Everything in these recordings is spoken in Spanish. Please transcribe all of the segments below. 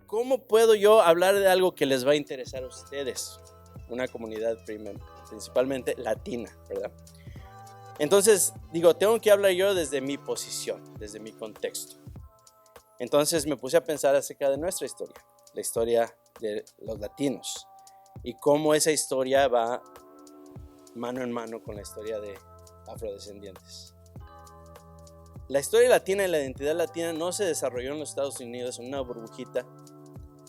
¿cómo puedo yo hablar de algo que les va a interesar a ustedes? Una comunidad principalmente latina, ¿verdad? Entonces, digo, tengo que hablar yo desde mi posición, desde mi contexto. Entonces me puse a pensar acerca de nuestra historia, la historia de los latinos, y cómo esa historia va mano en mano con la historia de afrodescendientes. La historia latina y la identidad latina no se desarrolló en los Estados Unidos en una burbujita,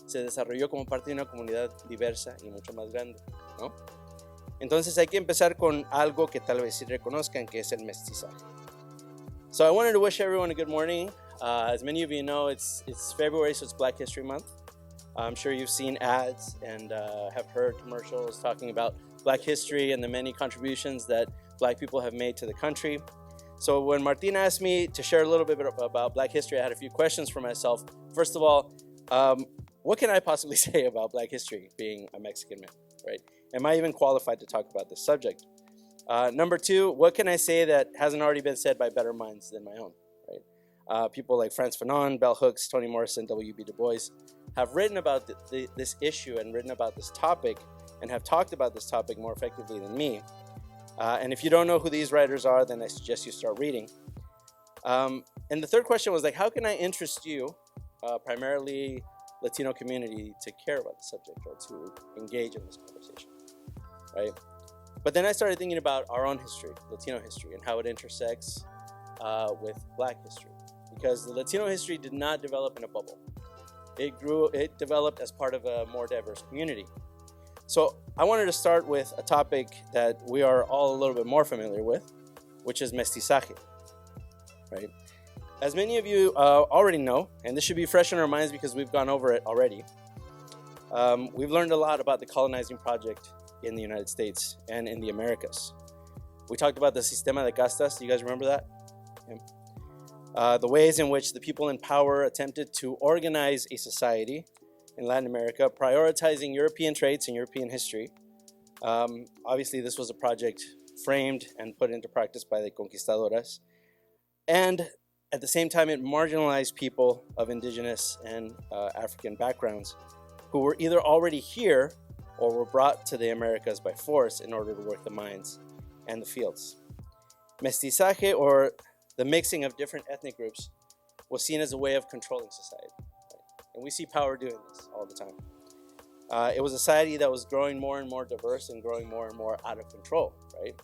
se desarrolló como parte de una comunidad diversa y mucho más grande, ¿no? Entonces hay que empezar con algo que tal vez sí reconozcan, que es el mestizaje. So I wanted to wish everyone a good morning. As many of you know, it's February, so it's Black History Month. I'm sure you've seen ads and have heard commercials talking about Black history and the many contributions that Black people have made to the country. So when Martin asked me to share a little bit about Black history, I had a few questions for myself. First of all, what can I possibly say about Black history being a Mexican man, right? Am I even qualified to talk about this subject? Number two, what can I say that hasn't already been said by better minds than my own, right? People like Frantz Fanon, Bell Hooks, Toni Morrison, W.B. Du Bois have written about this issue and written about this topic and have talked about this topic more effectively than me. And if you don't know who these writers are, then I suggest you start reading. And the third question was like, how can I interest you, primarily Latino community, to care about the subject or to engage in this conversation, right? But then I started thinking about our own history, Latino history, and how it intersects with Black history. Because the Latino history did not develop in a bubble. It developed as part of a more diverse community. So I wanted to start with a topic that we are all a little bit more familiar with, which is mestizaje, right? As many of you already know, and this should be fresh in our minds because we've gone over it already, we've learned a lot about the colonizing project in the United States and in the Americas. We talked about the sistema de castas. Do you guys remember that? Yeah. The ways in which the people in power attempted to organize a society in Latin America, prioritizing European traits and European history. Obviously, this was a project framed and put into practice by the conquistadoras. And at the same time, it marginalized people of indigenous and African backgrounds who were either already here or were brought to the Americas by force in order to work the mines and the fields. Mestizaje, or the mixing of different ethnic groups, was seen as a way of controlling society. And we see power doing this all the time. It was a society that was growing more and more diverse and growing more and more out of control, right?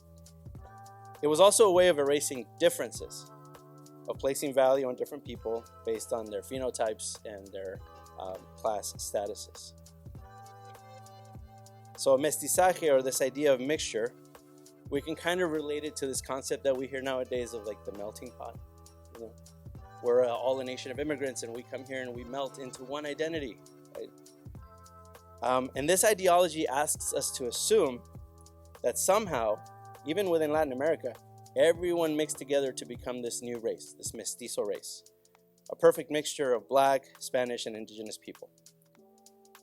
It was also a way of erasing differences, of placing value on different people based on their phenotypes and their class statuses. So mestizaje, or this idea of mixture, we can kind of relate it to this concept that we hear nowadays of like the melting pot. You know? We're all a nation of immigrants and we come here and we melt into one identity, right? And this ideology asks us to assume that somehow, even within Latin America, everyone mixed together to become this new race, this mestizo race, a perfect mixture of Black, Spanish, and indigenous people.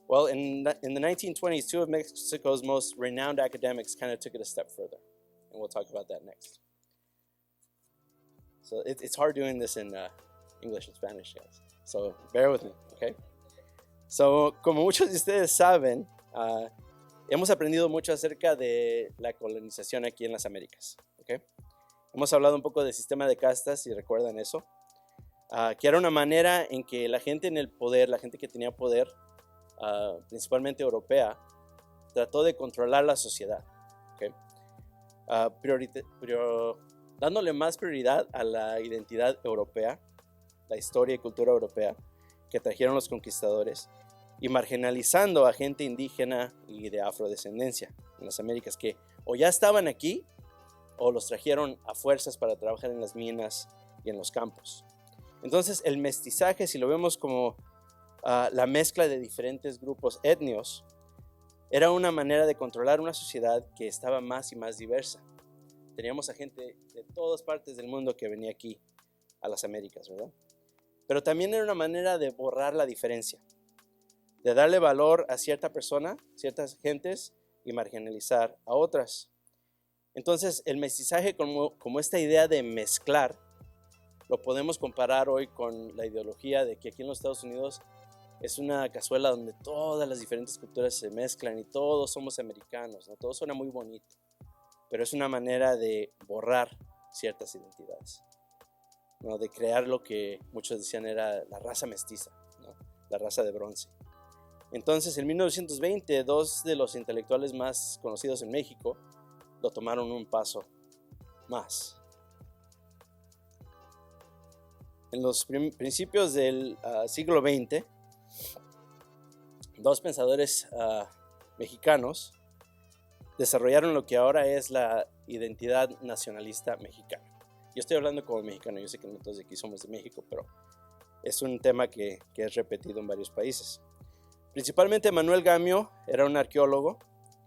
Well, in the 1920s, two of Mexico's most renowned academics kind of took it a step further, and we'll talk about that next. So it's hard doing this in English and Spanish, guys. So bear with me, okay? So, como muchos de ustedes saben, hemos aprendido mucho acerca de la colonización aquí en las Américas, okay? Hemos hablado un poco del sistema de castas, si recuerdan eso, que era una manera en que la gente en el poder, la gente que tenía poder, principalmente europea, trató de controlar la sociedad, okay? Dándole más prioridad a la identidad europea, la historia y cultura europea que trajeron los conquistadores, y marginalizando a gente indígena y de afrodescendencia en las Américas que o ya estaban aquí o los trajeron a fuerzas para trabajar en las minas y en los campos. Entonces el mestizaje, si lo vemos como la mezcla de diferentes grupos étnicos, era una manera de controlar una sociedad que estaba más y más diversa. Teníamos a gente de todas partes del mundo que venía aquí a las Américas, ¿verdad? Pero también era una manera de borrar la diferencia, de darle valor a cierta persona, ciertas gentes, y marginalizar a otras. Entonces, el mestizaje como esta idea de mezclar, lo podemos comparar hoy con la ideología de que aquí en los Estados Unidos es una cazuela donde todas las diferentes culturas se mezclan y todos somos americanos, ¿no? Todo suena muy bonito, pero es una manera de borrar ciertas identidades, ¿no? De crear lo que muchos decían era la raza mestiza, ¿no? La raza de bronce. Entonces, en 1920, dos de los intelectuales más conocidos en México lo tomaron un paso más. En los principios del siglo XX, dos pensadores mexicanos desarrollaron lo que ahora es la identidad nacionalista mexicana. Yo estoy hablando como mexicano, yo sé que no todos de aquí somos de México, pero es un tema que es repetido en varios países. Principalmente Manuel Gamio era un arqueólogo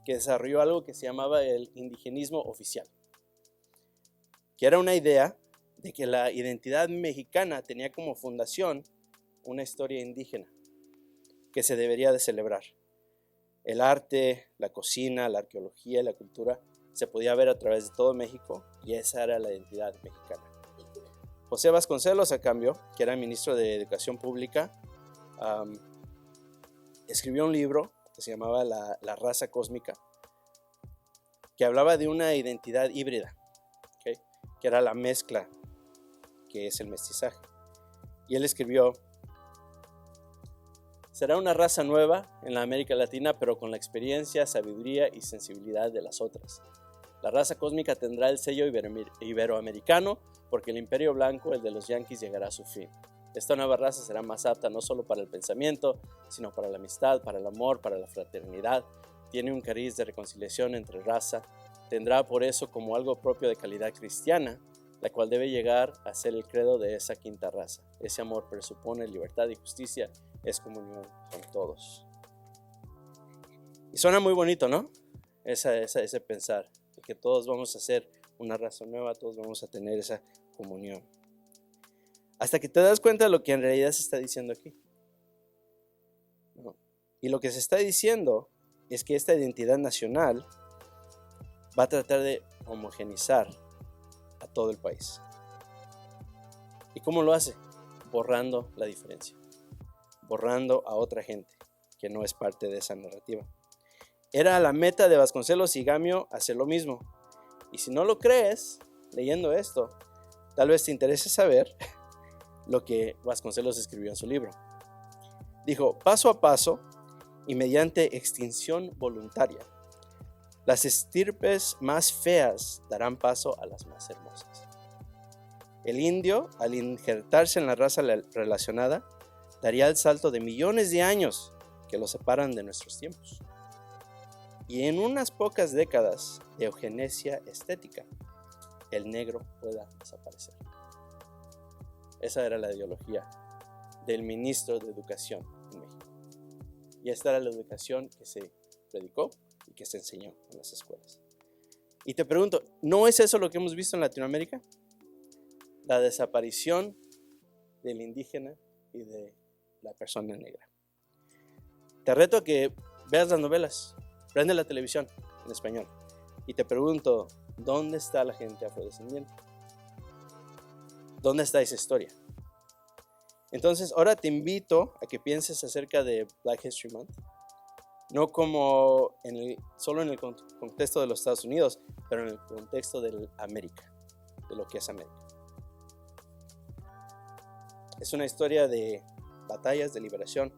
que desarrolló algo que se llamaba el indigenismo oficial, que era una idea de que la identidad mexicana tenía como fundación una historia indígena que se debería de celebrar. El arte, la cocina, la arqueología y la cultura se podía ver a través de todo México y esa era la identidad mexicana. José Vasconcelos, a cambio, que era ministro de Educación Pública, escribió un libro que se llamaba La raza cósmica, que hablaba de una identidad híbrida, ¿okay? Que era la mezcla, que es el mestizaje. Y él escribió: será una raza nueva en la América Latina, pero con la experiencia, sabiduría y sensibilidad de las otras. La raza cósmica tendrá el sello iberoamericano, porque el imperio blanco, el de los yanquis, llegará a su fin. Esta nueva raza será más apta no solo para el pensamiento, sino para la amistad, para el amor, para la fraternidad. Tiene un cariz de reconciliación entre raza. Tendrá por eso como algo propio de calidad cristiana, la cual debe llegar a ser el credo de esa quinta raza. Ese amor presupone libertad y justicia, es comunión con todos. Y suena muy bonito, ¿no? Ese pensar, de que todos vamos a ser una raza nueva, todos vamos a tener esa comunión. Hasta que te das cuenta de lo que en realidad se está diciendo aquí, ¿no? Y lo que se está diciendo es que esta identidad nacional va a tratar de homogeneizar a todo el país. ¿Y cómo lo hace? Borrando la diferencia, borrando a otra gente que no es parte de esa narrativa. Era la meta de Vasconcelos y Gamio hacer lo mismo. Y si no lo crees, leyendo esto, tal vez te interese saber lo que Vasconcelos escribió en su libro. Dijo: paso a paso y mediante extinción voluntaria, las estirpes más feas darán paso a las más hermosas. El indio, al injertarse en la raza relacionada, daría el salto de millones de años que lo separan de nuestros tiempos. Y en unas pocas décadas de eugenesia estética, el negro pueda desaparecer. Esa era la ideología del ministro de Educación en México. Y esta era la educación que se predicó y que se enseñó en las escuelas. Y te pregunto, ¿no es eso lo que hemos visto en Latinoamérica? La desaparición del indígena y de la persona negra. Te reto a que veas las novelas, prende la televisión en español y te pregunto, ¿dónde está la gente afrodescendiente? ¿Dónde está esa historia? Entonces, ahora te invito a que pienses acerca de Black History Month, no como solo en el contexto de los Estados Unidos, pero en el contexto de América, de lo que es América. Es una historia de batallas, de liberación,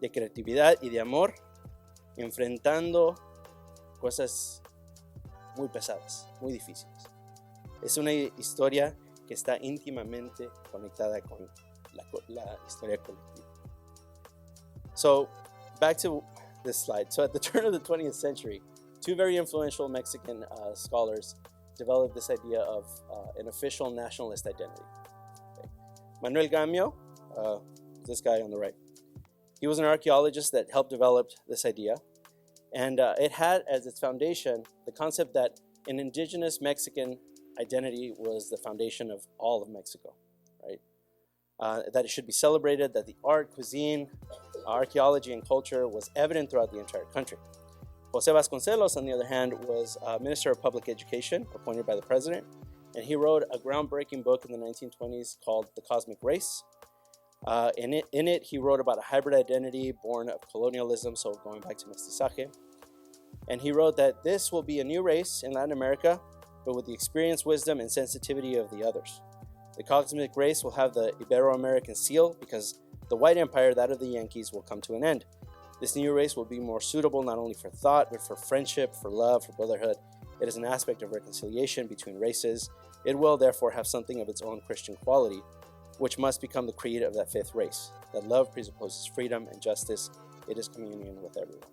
de creatividad y de amor, enfrentando cosas muy pesadas, muy difíciles. Es una historia que está íntimamente conectada con la historia colectiva. So, back to this slide. So, at the turn of the 20th century, two very influential Mexican scholars developed this idea of an official nationalist identity. Okay. Manuel Gamio, this guy on the right, he was an archaeologist that helped develop this idea. And it had as its foundation the concept that an indigenous Mexican identity was the foundation of all of Mexico, right? That it should be celebrated, that the art, cuisine, archaeology, and culture was evident throughout the entire country. José Vasconcelos, on the other hand, was Minister of Public Education appointed by the president, and he wrote a groundbreaking book in the 1920s called The Cosmic Race, In it, he wrote about a hybrid identity born of colonialism, so going back to mestizaje. And he wrote that this will be a new race in Latin America, but with the experience, wisdom, and sensitivity of the others. The cosmic race will have the Ibero-American seal because the white empire, that of the Yankees, will come to an end. This new race will be more suitable not only for thought, but for friendship, for love, for brotherhood. It is an aspect of reconciliation between races. It will therefore have something of its own Christian quality, which must become the creed of that fifth race. That love presupposes freedom and justice. It is communion with everyone.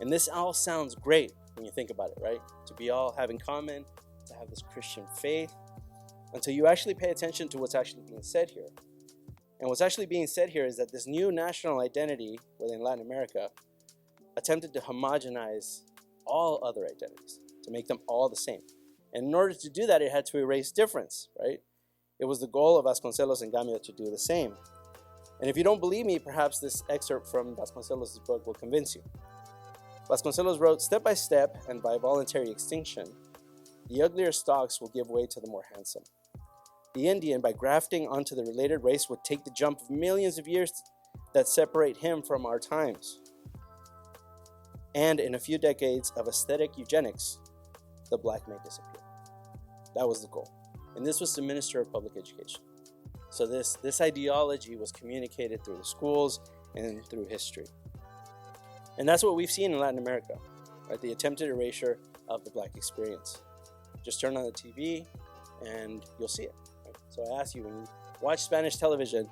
And this all sounds great when you think about it, right? To be all have in common, to have this Christian faith, until you actually pay attention to what's actually being said here. And what's actually being said here is that this new national identity within Latin America attempted to homogenize all other identities, to make them all the same. And in order to do that, it had to erase difference, right? It was the goal of Vasconcelos and Gamio to do the same. And if you don't believe me, perhaps this excerpt from Vasconcelos' book will convince you. Vasconcelos wrote, "Step by step and by voluntary extinction, the uglier stalks will give way to the more handsome. The Indian, by grafting onto the related race, would take the jump of millions of years that separate him from our times. And in a few decades of aesthetic eugenics, the black may disappear." That was the goal. And this was the Minister of Public Education. So this ideology was communicated through the schools and through history. And that's what we've seen in Latin America, right? The attempted erasure of the black experience. Just turn on the TV and you'll see it. Right? So I ask you, when you watch Spanish television,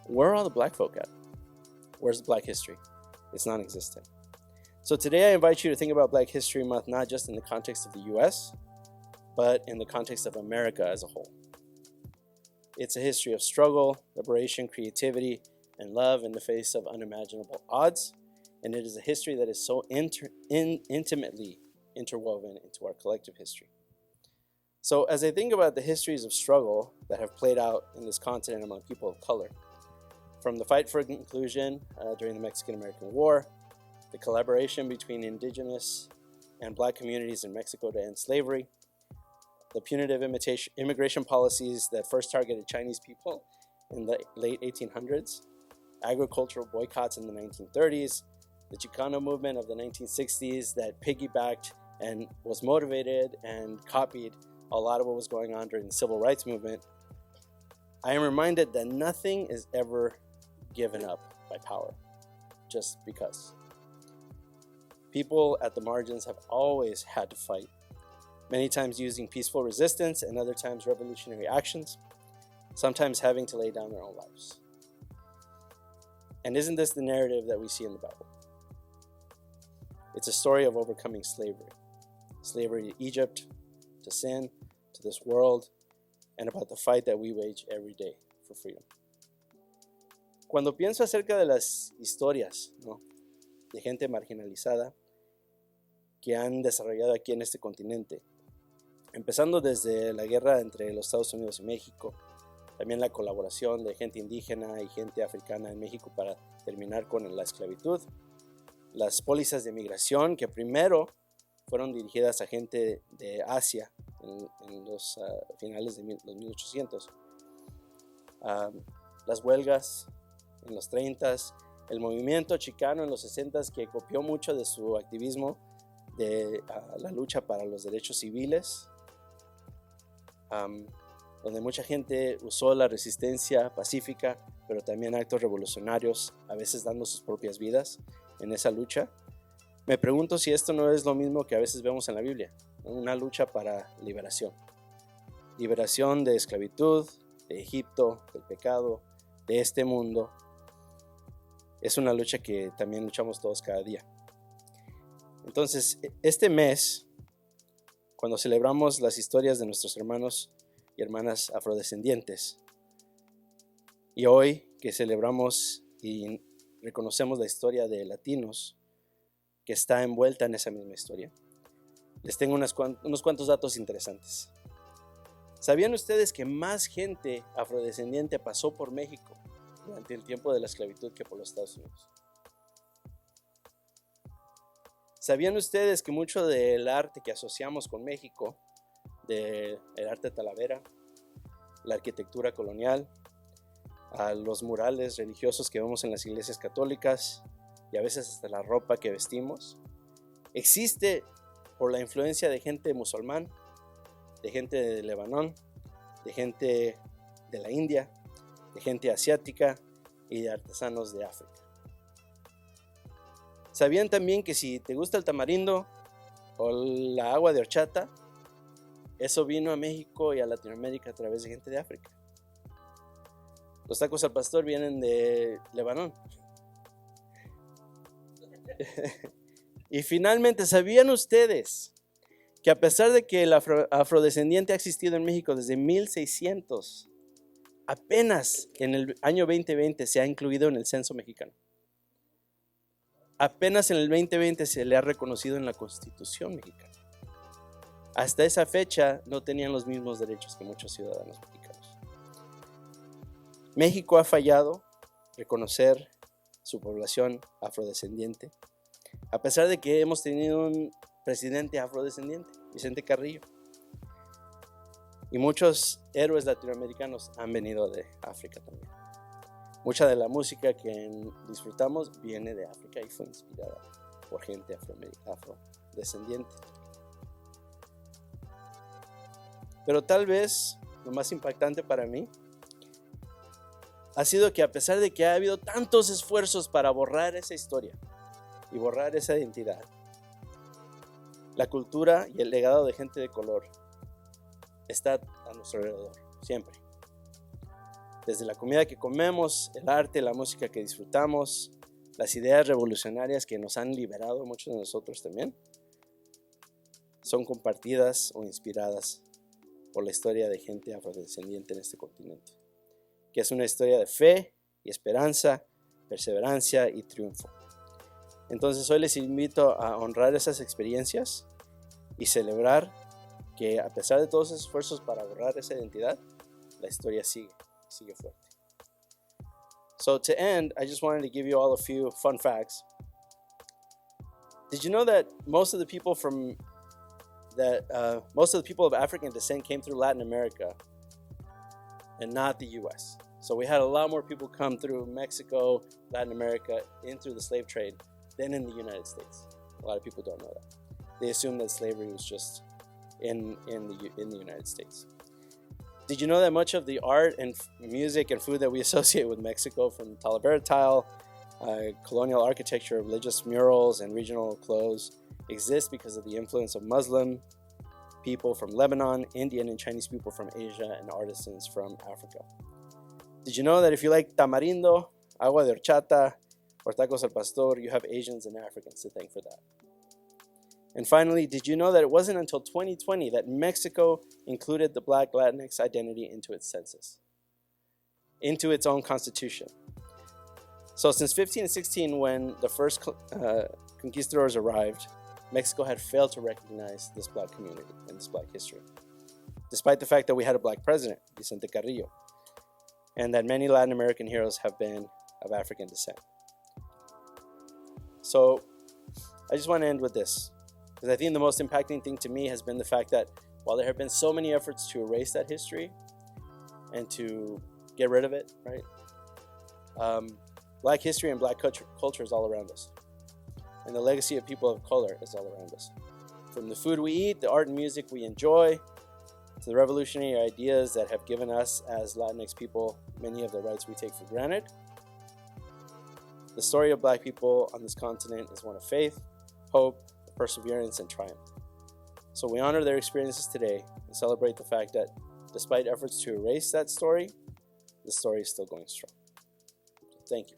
where are all the black folk at? Where's the black history? It's non-existent. So today I invite you to think about Black History Month not just in the context of the US, but in the context of America as a whole. It's a history of struggle, liberation, creativity, and love in the face of unimaginable odds. And it is a history that is so intimately interwoven into our collective history. So as I think about the histories of struggle that have played out in this continent among people of color, from the fight for inclusion during the Mexican-American War, the collaboration between indigenous and black communities in Mexico to end slavery, the punitive immigration policies that first targeted Chinese people in the late 1800s, agricultural boycotts in the 1930s, the Chicano movement of the 1960s that piggybacked and was motivated and copied a lot of what was going on during the civil rights movement, I am reminded that nothing is ever given up by power, just because. People at the margins have always had to fight, many times using peaceful resistance and other times revolutionary actions, sometimes having to lay down their own lives. And isn't this the narrative that we see in the Bible? It's a story of overcoming slavery. Slavery to Egypt, to sin, to this world, and about the fight that we wage every day for freedom. Cuando pienso acerca de las historias, ¿no?, de gente marginalizada que han desarrollado aquí en este continente, empezando desde la guerra entre los Estados Unidos y México, también la colaboración de gente indígena y gente africana en México para terminar con la esclavitud, las pólizas de migración que primero fueron dirigidas a gente de Asia en los finales de los 1800, las huelgas en los 30s, el movimiento chicano en los 60s que copió mucho de su activismo de la lucha para los derechos civiles, donde mucha gente usó la resistencia pacífica, pero también actos revolucionarios, a veces dando sus propias vidas en esa lucha. Me pregunto si esto no es lo mismo que a veces vemos en la Biblia, ¿no? Una lucha para liberación. Liberación de esclavitud, de Egipto, del pecado, de este mundo. Es una lucha que también luchamos todos cada día. Entonces, este mes, cuando celebramos las historias de nuestros hermanos y hermanas afrodescendientes, y hoy que celebramos y reconocemos la historia de latinos que está envuelta en esa misma historia, les tengo unos cuantos datos interesantes. ¿Sabían ustedes que más gente afrodescendiente pasó por México durante el tiempo de la esclavitud que por los Estados Unidos? ¿Sabían ustedes que mucho del arte que asociamos con México, del arte talavera, la arquitectura colonial, a los murales religiosos que vemos en las iglesias católicas y a veces hasta la ropa que vestimos, existe por la influencia de gente musulmán, de gente de Lebanón, de gente de la India, de gente asiática y de artesanos de África. ¿Sabían también que si te gusta el tamarindo o la agua de horchata, eso vino a México y a Latinoamérica a través de gente de África? Los tacos al pastor vienen de Lebanón. Y finalmente, ¿sabían ustedes que a pesar de que el afrodescendiente ha existido en México desde 1600, apenas en el año 2020 se ha incluido en el censo mexicano? Apenas en el 2020 se le ha reconocido en la Constitución mexicana. Hasta esa fecha no tenían los mismos derechos que muchos ciudadanos mexicanos. México ha fallado reconocer su población afrodescendiente, a pesar de que hemos tenido un presidente afrodescendiente, Vicente Carrillo. Y muchos héroes latinoamericanos han venido de África también. Mucha de la música que disfrutamos viene de África y fue inspirada por gente afrodescendiente. Pero tal vez lo más impactante para mí ha sido que a pesar de que ha habido tantos esfuerzos para borrar esa historia y borrar esa identidad, la cultura y el legado de gente de color está a nuestro alrededor, siempre. Desde la comida que comemos, el arte, la música que disfrutamos, las ideas revolucionarias que nos han liberado, muchos de nosotros también, son compartidas o inspiradas por la historia de gente afrodescendiente en este continente, que es una historia de fe y esperanza, perseverancia y triunfo. Entonces hoy les invito a honrar esas experiencias y celebrar que a pesar de todos esos esfuerzos para borrar esa identidad, la historia sigue fuerte. So to end, I just wanted to give you all a few fun facts. Did you know that most of the people of African descent came through Latin America and not the U.S.? So we had a lot more people come through Mexico, Latin America, in through the slave trade than in the United States. A lot of people don't know that. They assume that slavery was just in the United States. Did you know that much of the art and music and food that we associate with Mexico, from Talavera tile, colonial architecture, religious murals, and regional clothes, exists because of the influence of Muslim people from Lebanon, Indian and Chinese people from Asia, and artisans from Africa? Did you know that if you like tamarindo, agua de horchata, or tacos al pastor, you have Asians and Africans to thank for that? And finally, did you know that it wasn't until 2020 that Mexico included the Black Latinx identity into its census, into its own constitution? So since 1516, when the first conquistadors arrived, Mexico had failed to recognize this Black community and this Black history, despite the fact that we had a Black president, Vicente Carrillo, and that many Latin American heroes have been of African descent. So I just want to end with this, because I think the most impacting thing to me has been the fact that while there have been so many efforts to erase that history and to get rid of it, right? Black history and Black culture is all around us. And the legacy of people of color is all around us. From the food we eat, the art and music we enjoy, to the revolutionary ideas that have given us as Latinx people many of the rights we take for granted. The story of Black people on this continent is one of faith, hope, perseverance, and triumph. So we honor their experiences today and celebrate the fact that despite efforts to erase that story, the story is still going strong. Thank you.